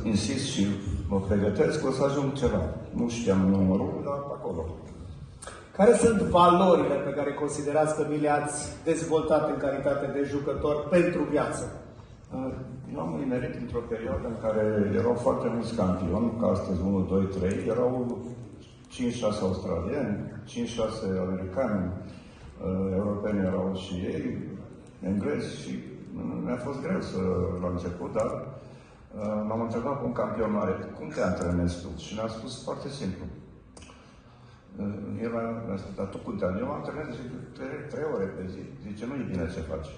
insist și mă pregătesc că o să ajung ceva. Nu știam numărul, dar acolo. Care sunt valorile pe care considerați că vi le-ați dezvoltat în calitate de jucător pentru viață? Eu am nimerit într-o perioadă în care erau foarte mulți campioni, ca astăzi 1, 2, 3, erau 5-6 australieni, 5-6 americani, europeni erau și ei, englezi și mi-a fost greu la început, dar m-am întrebat cu un campion mare, cum te antrenezi tu? Și mi-a spus foarte simplu. El mi-a spus, dar tu cum te antrenezi? Eu mă antrenez 3 ore pe zi. Zice, nu e bine ce faci.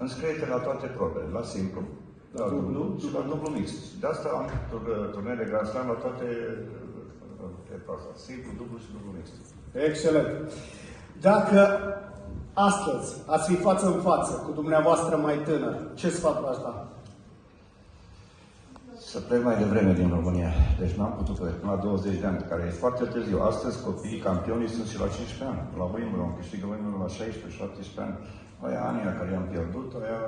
Înscrie-te la toate probele, la simplu, la dublu și la dublu mixt. De asta am turnee Grand Slam la toate etapa. Simplu, dublu și dublu mixt. Excelent! Dacă astăzi ați fi față în față cu dumneavoastră mai tânăr, ce sfat v-aș da? Să plec mai devreme din România. Deci n-am putut plec până la 20 de ani, care e foarte târziu. Astăzi copiii campionii sunt și la 15 ani. La Wimbledon, câștigă Wimbledon la 16-17 ani. Aia anii care i-am pierdut, aia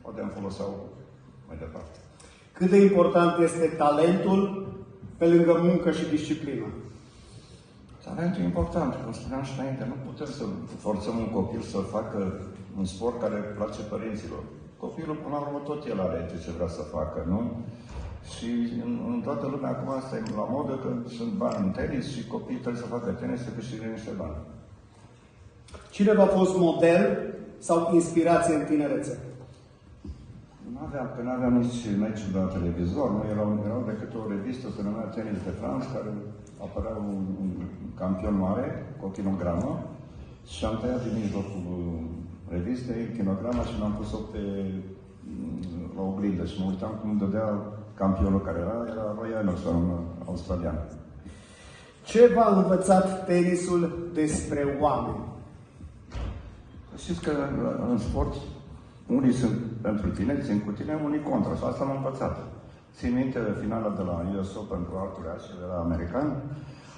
poate am folosit mai departe. Cât de important este talentul pe lângă muncă și disciplină? Talentul e important, cum spuneam și înainte. Nu putem să forțăm un copil să facă un sport care place părinților. Copilul, până la urmă, tot el alege ce vrea să facă, nu? Și în toată lumea acum asta e la modă că sunt bani în tenis și copiii trebuie să facă tenis să câștige niște bani. Cine v-a fost model sau inspirație în tinerețe? Nu aveam nici meciuri la televizor, nu erau decât o revistă, se numea Tenis de France, care apărea un campion mare, cu o kilogramă, și am tăiat din mijlocul revistei, kilograma, și l-am pus-o la oglindă și mă uitam cum îmi dădea campionul care era Roy Emerson, australian. Ce v-a învățat tenisul despre oameni? Știți că în sport, unii sunt pentru tine, țin cu tine, unii contra. Și asta m-am învățat. Țin minte de finala de la US Open cu Arthur Ashe, era american.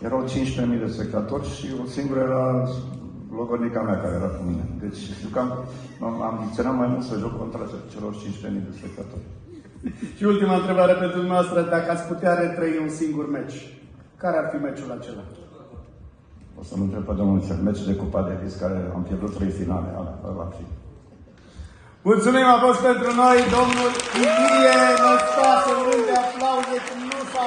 Erau 15.000 de spectatori și o singură era logodnica mea care era cu mine. Deci știu că am ambiționat mai mult să joc contra celor 15.000 de spectatori. Și ultima întrebare pentru dumneavoastră, dacă ați putea retrăi un singur meci, care ar fi meciul acela? O să-mi întreb pe domnul Cel, meci de Cupa Davis, care am pierdut 3 finale, ăla ar fi. Mulțumim, a fost pentru noi domnul Ilie Năstase, urând de aplauze, nu s-a